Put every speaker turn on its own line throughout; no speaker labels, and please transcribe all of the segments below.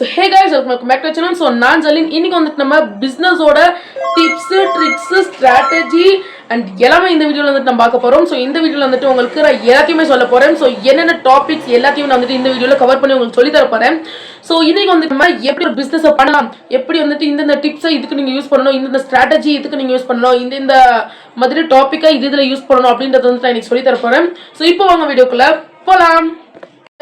So hey guys, welcome back to the channel. So நான் ஜலின் இன்னைக்கு வந்து நம்ம பிசினஸோட டிப்ஸ் ட்ரிக்ஸ் ஸ்ட்ராட்டஜி அண்ட் எல்லாமே இந்த வீடியோல வந்து நம்ம பார்க்க போறோம். ஸோ இந்த வீடியோல வந்துட்டு உங்களுக்கு நான் எல்லாத்தையுமே சொல்ல போறேன். ஸோ என்னென்ன டாபிக்ஸ் எல்லாத்தையும் நான் வந்துட்டு இந்த வீடியோல கவர் பண்ணி உங்களுக்கு சொல்லி தர போறேன். ஸோ இன்னைக்கு வந்து நம்ம எப்படி ஒரு பிசினஸ் பண்ணலாம், எப்படி வந்துட்டு இந்த டிப்ஸை இதுக்கு நீங்க யூஸ் பண்ணணும், இந்த ஸ்ட்ராட்டஜி இதுக்கு நீங்க யூஸ் பண்ணணும், இந்த மாதிரி டாபிக்கை இதுல யூஸ் பண்ணணும் அப்படின்றத வந்து நான் இன்னைக்கு சொல்லி தர போறேன். ஸோ இப்போ வாங்க வீடியோக்குள்ள போலாம்.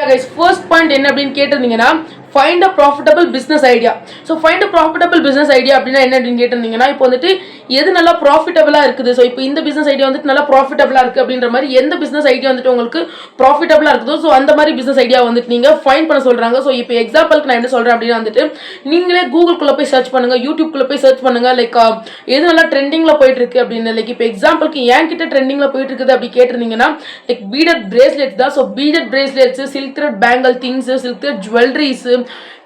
guys, first point என்ன அப்படினு கேட்டிருந்தீங்கன்னா find a profitable business idea. So find a profitable business idea அப்படினா என்ன அப்படினு கேட்டிருந்தீங்கன்னா இப்போ வந்துட்டு எது நல்லா ப்ராஃபிட்டபிளா இருக்குது, ஸோ இப்போ இந்த பிசினஸ் ஐடியா வந்துட்டு நல்லா ப்ராஃபிட்டபிளா இருக்கு அப்படின்ற மாதிரி எந்த பிசினஸ் ஐடியா வந்துட்டு உங்களுக்கு ப்ராஃபிட்டபிளா இருக்குதோ ஸோ அந்த மாதிரி பிசினஸ் ஐடியா வந்துட்டு நீங்க ஃபைண்ட் பண்ண சொல்றாங்க. ஸோ இப்போ எக்ஸாம்பிளுக்கு நான் என்ன சொல்றேன் அப்படின்னா வந்துட்டு நீங்களே கூகுள்குள்ள போய் சர்ச் பண்ணுங்க, யூடியூப்குள்ள போய் சர்ச் பண்ணுங்க, லைக் எது நல்லா ட்ரெண்டிங்ல போயிட்டு இருக்கு அப்படின்னு. லைக் இப்போ எக்ஸாம்பிளுக்கு என்கிட்ட ட்ரெண்டிங்ல போயிட்டு இருக்குது அப்படி கேட்டிருந்தீங்கன்னா லைக் பீடட் பிரேஸ்லெட்ஸ் தான். So பீடட் bracelets, silk thread bangle things, silk thread jewelleries,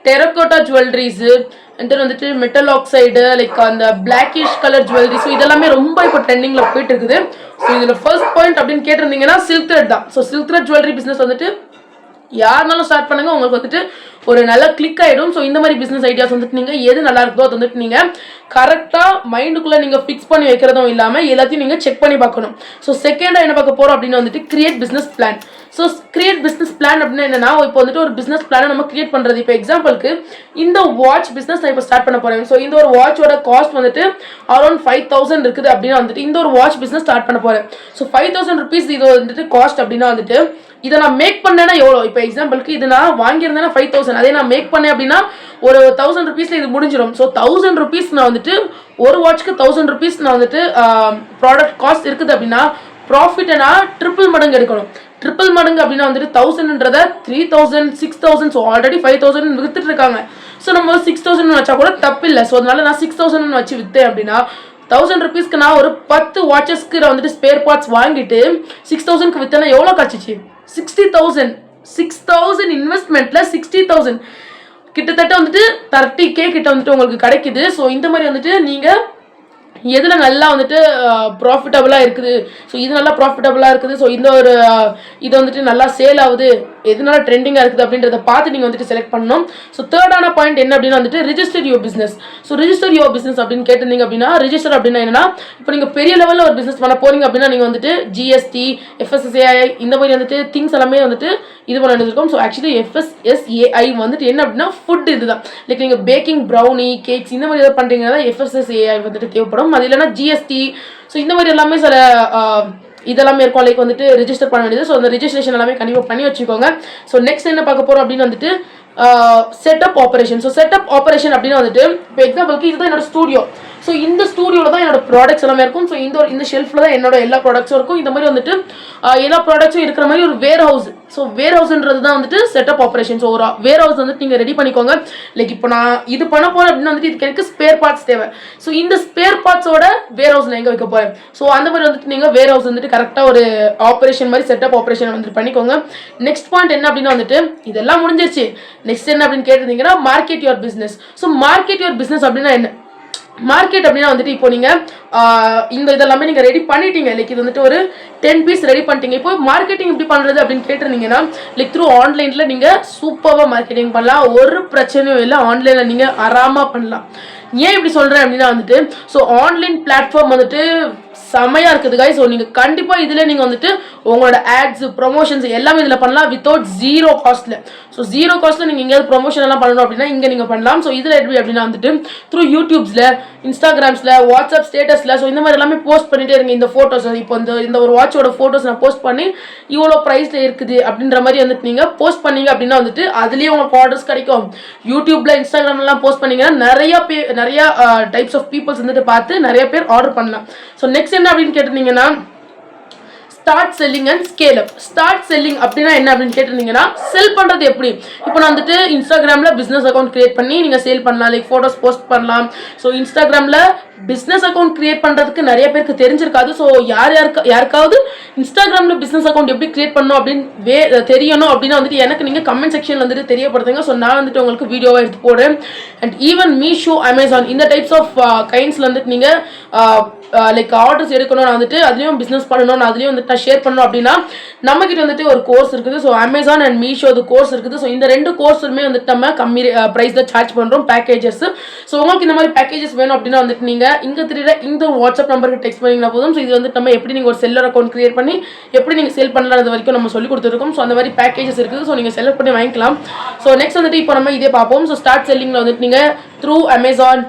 terracotta jewelleries, வந்துட்டு மெட்டல் ஆக்சைடு, லைக் அந்த பிளாக்கிஷ் கலர் ஜுவல்லரி, ஸோ இதெல்லாமே ரொம்ப இப்போ ட்ரெண்டிங்ல போயிட்டு இருக்குது. ஸோ இதுல ஃபர்ஸ்ட் பாயிண்ட் அப்படின்னு கேட்டிருந்தீங்கன்னா சில்க் த்ரெட் தான். So silk thread jewellery business வந்துட்டு யாருனாலும் ஸ்டார்ட் பண்ணுங்க, உங்களுக்கு வந்துட்டு ஒரு நல்ல கிளிக் ஆயிடும். ஸோ இந்த மாதிரி பிசினஸ் ஐடியாஸ் வந்துட்டு நீங்க எது நல்லா இருக்குதோ அது வந்துட்டு நீங்க கரெக்டா மைண்டுக்குள்ள நீங்க ஃபிக்ஸ் பண்ணி வைக்கிறதும் இல்லாம எல்லாத்தையும் நீங்க செக் பண்ணி பார்க்கணும். ஸோ செகண்டா என்ன பார்க்க போறோம் அப்படின்னு வந்துட்டு create business plan. So create business plan அப்படின்னா என்னன்னா இப்போ வந்துட்டு ஒரு பிசினஸ் பிளானை நம்ம கிரியேட் பண்றது. இப்போ எக்ஸாம்பிளுக்கு இந்த வாட்ச் பிசினஸ் நான் இப்போ ஸ்டார்ட் பண்ண போறேன். ஸோ இந்த ஒரு வாட்சோட காஸ்ட் வந்துட்டு அரௌண்ட் 5000 இருக்குது அப்படின்னா வந்துட்டு இந்த ஒரு வாட்ச் பிசினஸ் ஸ்டார்ட் பண்ண போறேன். ஸோ 5000 rupees இது வந்துட்டு காஸ்ட் அப்படின்னா வந்துட்டு இதை நான் மேக் பண்ணேன்னா எவ்வளோ, இப்போ எக்ஸாம்பிளுக்கு இது நான் வாங்கியிருந்தேன்னா 5000, அதே நான் மேக் பண்ணேன் அப்படின்னா ஒரு 1000 rupeesல இது முடிஞ்சிடும். ஸோ 1000 rupees நான் வந்துட்டு ஒரு வாட்ச்க்கு 1000 rupees நான் வந்துட்டு ப்ராடக்ட் காஸ்ட் இருக்குது அப்படின்னா ப்ராஃபிட்னா ட்ரிபிள் மடங்கு எடுக்கணும். ட்ரிபிள் மடங்கு அப்படின்னா வந்துட்டு 1000ன்றத 3000, 6000, ஸோ ஆல்ரெடி 5000 வித்துட்டு இருக்காங்க. ஸோ நம்ம 6000 வச்சா கூட தப்பு இல்லை. ஸோ அதனால நான் 6000 வச்சு வித்தேன் அப்படின்னா 1000 rupeesக்கு நான் ஒரு 10 வாட்சஸ்க்கு நான் வந்துட்டு ஸ்பேர் பார்ட்ஸ் வாங்கிட்டு 6000க்கு வித்தேன்னா எவ்வளோ காய்ச்சிச்சு? 60,000. 60,000 இன்வெஸ்ட்மெண்ட்ல 60,000 கிட்டத்தட்ட வந்துட்டு 30K கிட்ட வந்துட்டு உங்களுக்கு கிடைக்குது. ஸோ இந்த மாதிரி வந்துட்டு நீங்க எதுல நல்லா வந்துட்டு ப்ராஃபிட்டபிளா இருக்குது, ஸோ இது நல்லா ப்ராஃபிட்டபிளா இருக்குது, ஸோ இந்த ஒரு இது வந்துட்டு நல்லா சேல் ஆகுது, எதுனால ட்ரெண்டிங்கா இருக்குது அப்படின்றத பார்த்து நீங்க வந்துட்டு செலக்ட் பண்ணணும். ஸோ தேர்டான பாயிண்ட் என்ன அப்படின்னா வந்துட்டு register your business. So register your business அப்படின்னு கேட்டிருந்தீங்க அப்படின்னா ரிஜிஸ்டர் அப்படின்னா என்னன்னா இப்போ நீங்க பெரிய லெவலில் ஒரு பிசினஸ் பண்ண போறீங்க அப்படின்னா நீங்க வந்துட்டு ஜிஎஸ்டி, FSSAI இந்த மாதிரி வந்துட்டு திங்ஸ் எல்லாமே வந்துட்டு இது பண்ண வேண்டியிருக்கும். ஸோ ஆக்சுவலி FSSAI வந்துட்டு என்ன அப்படின்னா ஃபுட் இதுதான். லைக் நீங்க பேக்கிங், ப்ரௌனி, கேக்ஸ் இந்த மாதிரி ஏதாவது பண்றீங்கன்னா FSSAI வந்துட்டு தேவைப்படும். அது இல்லைன்னா ஜிஎஸ்டி, ஸோ இந்த மாதிரி எல்லாமே சில இதெல்லாமே இருக்கும். லைக் வந்துட்டு ரிஜிஸ்டர் பண்ண வேண்டியது. ஸோ அந்த ரிஜிஸ்ட்ரேஷன் எல்லாமே கண்டிப்பாக பண்ணி வச்சுக்கோங்க. ஸோ நெக்ஸ்ட் என்ன பார்க்க போறோம் அப்படின்னு வந்துட்டு setup operation. So setup operation அப்படின்னு வந்துட்டு இப்போ எக்ஸாம்பிளுக்கு இதுதான் என்னோட ஸ்டூடியோ. ஸோ இந்த ஸ்டூடியோவில் தான் என்னோட ப்ராடக்ட்ஸ் எல்லாமே இருக்கும். ஸோ இந்த ஷெல்ஃபில் தான் என்னோட எல்லா ப்ராடக்ட்ஸும் இருக்கும். இந்த மாதிரி வந்துட்டு எல்லா ப்ராடக்ட்ஸும் இருக்கிற மாதிரி ஒரு வேர் ஹவுஸ். ஸோ வேர் ஹவுஸ்ன்றது தான் வந்துட்டு செட்டப் ஆப்ரேஷன். ஸோ ஒரு வேர் ஹவுஸ் வந்துட்டு நீங்கள் ரெடி பண்ணிக்கோங்க. லைக் இப்போ நான் இது பண்ண போகிறேன் அப்படின்னு வந்துட்டு இதுக்கு எனக்கு ஸ்பேர் பார்ட்ஸ் தேவை. ஸோ இந்த ஸ்பேர் பார்ட்ஸோட வேர் ஹவுஸ் நான் எங்கே வைக்க போகிறேன். ஸோ அந்த மாதிரி வந்துட்டு நீங்கள் வேர் ஹவுஸ் வந்துட்டு கரெக்டாக ஒரு ஆப்ரேஷன் மாதிரி செட்டப் ஆப்ரேஷன் வந்துட்டு பண்ணிக்கோங்க. நெக்ஸ்ட் பாயிண்ட் என்ன அப்படின்னா வந்துட்டு இதெல்லாம் முடிஞ்சிருச்சு. நெக்ஸ்ட் என்ன அப்படின்னு கேட்டிருந்தீங்கன்னா market your business. So market your business அப்படின்னா என்ன? மார்க்கெட் அப்படின்னா வந்துட்டு இப்போ நீங்க இந்த இதெல்லாமே நீங்க ரெடி பண்ணிட்டீங்க. லைக் இது வந்துட்டு ஒரு 10 பீஸ் ரெடி பண்ணிட்டீங்க. இப்போ மார்க்கெட்டிங் எப்படி பண்றது அப்படின்னு கேட்டிருந்தீங்கன்னா லைக் த்ரூ ஆன்லைன்ல நீங்க சூப்பராக மார்க்கெட்டிங் பண்ணலாம். ஒரு பிரச்சனையும் இல்லை, ஆன்லைன்ல நீங்க ஆராமா பண்ணலாம். ஏன் இப்படி சொல்றேன் அப்படின்னா வந்துட்டு ஸோ ஆன்லைன் பிளாட்ஃபார்ம் வந்துட்டு செமையா இருக்குது guys. ஸோ நீங்க கண்டிப்பா இதுல நீங்க வந்துட்டு உங்களோட ஆட்ஸ், ப்ரொமோஷன்ஸ் எல்லாமே இதுல பண்ணலாம் வித்தவுட் ஜீரோ காஸ்ட்ல. ஸோ ஜீரோ காஸ்ட்ல நீங்க எங்கேயாவது ப்ரொமோஷன் எல்லாம் பண்ணணும் அப்படின்னா இங்க நீங்க பண்ணலாம். ஸோ இதுல எப்படி அப்படின்னா வந்துட்டு த்ரூ யூடியூப்ஸ்ல, இன்ஸ்டாகிராம்ஸ்ல, வாட்ஸ்அப் ஸ்டேட்டஸ்ல ஸோ இந்த மாதிரி எல்லாமே போஸ்ட் பண்ணிட்டே இருங்க. இந்த போட்டோஸ் இப்போ இந்த ஒரு வாட்சோட போட்டோஸ் நான் போஸ்ட் பண்ணி இவ்வளோ ப்ரைஸ்ல இருக்குது அப்படின்ற மாதிரி வந்துட்டு நீங்க போஸ்ட் பண்ணீங்க அப்படின்னா வந்துட்டு அதுலயே உங்களுக்கு ஆர்டர்ஸ் கிடைக்கும். யூடியூப்ல, இன்ஸ்டாகிராம்ல எல்லாம் போஸ்ட் பண்ணீங்கன்னா நிறைய டைப்ஸ் ஆஃப் பீப்புள்ஸ் வந்துட்டு பார்த்து நிறைய பேர் ஆர்டர் பண்ணலாம். ஸோ நெக்ஸ்ட் என்ன அப்படின்னு கேட்டிருந்தீங்கன்னா start selling and scale up. Start selling அப்படின்னா என்ன அப்படின்னு கேட்டிருந்தீங்கன்னா செல் பண்றது எப்படி. இப்போ நான் வந்துட்டு இன்ஸ்டாகிராம்ல பிசினஸ் அக்கௌண்ட் கிரியேட் பண்ணி நீங்க சேல் பண்ணலாம். லைக் போட்டோஸ் போஸ்ட் பண்ணலாம். ஸோ இன்ஸ்டாகிராம்ல பிசினஸ் அக்கௌண்ட் கிரியேட் பண்றதுக்கு நிறைய பேருக்கு தெரிஞ்சிருக்காது. ஸோ யாருக்காவது இன்ஸ்டாகிராம்ல பிசினஸ் அக்கௌண்ட் எப்படி கிரியேட் பண்ணணும் அப்படின்னு தெரியணும் அப்படின்னா வந்துட்டு எனக்கு நீங்க கமெண்ட் செக்ஷன்ல வந்துட்டு தெரியப்படுத்துங்க. ஸோ நான் வந்துட்டு உங்களுக்கு வீடியோவா எடுத்து போடுறேன். அண்ட் ஈவன் மீஷோ, அமேசான் இந்த டைப்ஸ் ஆஃப் கைண்ட்ஸ்ல வந்துட்டு நீங்க லைக் ஆர்டர்ஸ் எடுக்கணும், நான் வந்துட்டு அதுலேயும் பிஸ்னஸ் பண்ணணும், நான் அதுலேயும் வந்துட்டு நான் ஷேர் பண்ணணும் அப்படின்னா நம்மக்கிட்ட வந்துட்டு ஒரு கோர்ஸ் இருக்குது. So Amazon and Meesho course இருக்குது. ஸோ இந்த 2 கோர்ஸுமே வந்துட்டு நம்ம கம்மி ப்ரைஸ் தான் சார்ஜ் பண்ணுறோம் பேக்கேஜஸ். ஸோ உங்களுக்கு இந்த மாதிரி பேக்கேஜஸ் வேணும் அப்படின்னா வந்துட்டு நீங்கள் இங்கே தெரியுற இந்த வாட்ஸ்அப் நம்பருக்கு டெக்ஸ்ட் பண்ணிங்கன்னா போதும். ஸோ இது வந்துட்டு நம்ம எப்படி நீங்கள் ஒரு செல்லர் அக்கௌண்ட் கிரியேட் பண்ணி எப்படி நீங்கள் சேல் பண்ணலாம்னது வரைக்கும் நம்ம சொல்லி கொடுத்துருக்கோம். ஸோ அந்த மாதிரி பேக்கேஜஸ் இருக்குது. ஸோ நீங்கள் செலக்ட் பண்ணி வாங்கிக்கலாம். ஸோ நெக்ஸ்ட் வந்துட்டு இப்போ நம்ம இதே பார்ப்போம். ஸோ ஸ்டார்ட் செல்லிங்கில் வந்துட்டு நீங்கள் த்ரூ அமேசான்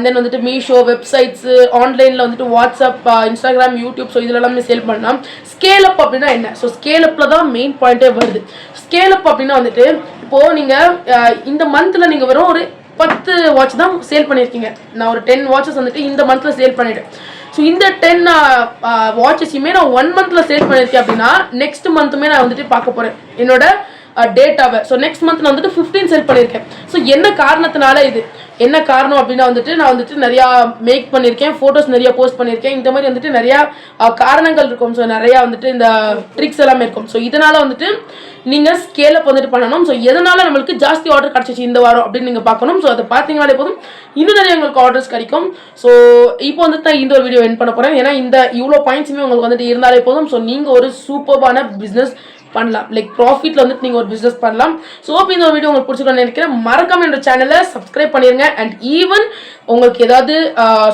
தென் வந்துட்டு மீஷோ வெப்சைட்ஸு ஆன்லைனில் வந்துட்டு வாட்ஸ்அப் இன்ஸ்டாகிராம் யூடியூப் ஸோ இதில் எல்லாமே சேல் பண்ணலாம். ஸ்கேல் அப் அப்படின்னா என்ன? ஸோ ஸ்கேல் அப்பில் தான் மெயின் பாயிண்ட்டே வருது. ஸ்கேல் அப் அப்படின்னா வந்துட்டு இப்போது நீங்கள் இந்த மந்தில் நீங்கள் வெறும் ஒரு 10 வாட்ச் தான் சேல் பண்ணியிருக்கீங்க. நான் ஒரு 10 வாட்சஸ் வந்துட்டு இந்த மந்தில் சேல் பண்ணிவிட்டேன். ஸோ இந்த 10 வாட்சஸையுமே நான் 1 மந்தில் சேல் பண்ணியிருக்கேன் அப்படின்னா நெக்ஸ்ட் மந்த்துமே நான் வந்துட்டு பார்க்க போகிறேன் என்னோட டேட்டாவை. ஸோ நெக்ஸ்ட் மந்த் நான் வந்துட்டு 15 செல் பண்ணியிருக்கேன். ஸோ என்ன காரணத்தினால இது என்ன காரணம் அப்படின்னா வந்துட்டு நான் வந்துட்டு நிறையா மேக் பண்ணியிருக்கேன், ஃபோட்டோஸ் நிறையா போஸ்ட் பண்ணியிருக்கேன். இந்த மாதிரி வந்துட்டு நிறையா காரணங்கள் இருக்கும். ஸோ நிறையா வந்துட்டு இந்த ட்ரிக்ஸ் எல்லாமே இருக்கும். ஸோ இதனால் வந்துட்டு நீங்கள் ஸ்கேலப் வந்துட்டு பண்ணணும். ஸோ எதனால் நம்மளுக்கு ஜாஸ்தி ஆர்டர் கிடச்சிச்சு இந்த வாரம் அப்படின்னு நீங்கள் பார்க்கணும். ஸோ அதை பார்த்தீங்கன்னாலே போதும் இன்னும் நிறைய உங்களுக்கு ஆர்டர்ஸ் கிடைக்கும். ஸோ இப்போ வந்துட்டு நான் இந்த ஒரு வீடியோ எண்ட் பண்ண போகிறேன். ஏன்னா இந்த இவ்வளோ பாயிண்ட்ஸுமே உங்களுக்கு வந்துட்டு இருந்தாலே போதும். ஸோ நீங்கள் ஒரு சூப்பர்பான பிஸ்னஸ் பண்ணலாம். லைக் ப்ராஃபிட்ல வந்துட்டு நீங்கள் ஒரு பிஸ்னஸ் பண்ணலாம். ஸோ இந்த ஒரு வீடியோ உங்களுக்கு பிடிச்சிருக்கோன்னு நினைக்கிறேன். மறக்காம என்னோட சேனலை சப்ஸ்கிரைப் பண்ணிருங்க. அண்ட் ஈவன் உங்களுக்கு ஏதாவது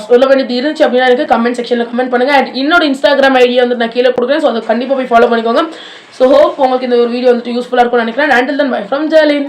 சொல்ல வேண்டியது இருந்துச்சு அப்படின்னா எனக்கு கமெண்ட் செக்ஷனில் கமெண்ட் பண்ணுங்க. அண்ட் என்னோட இன்ஸ்டாகிராம் ஐடியா வந்து நான் கீழே கொடுக்குறேன். ஸோ அதை கண்டிப்பாக போய் ஃபாலோ பண்ணிக்கோங்க. ஸோ ஹோப் உங்களுக்கு இந்த ஒரு வீடியோ வந்துட்டு யூஸ்ஃபுல்லாக இருக்கும்னு நினைக்கிறேன். Until then bye from ஜெயலின்.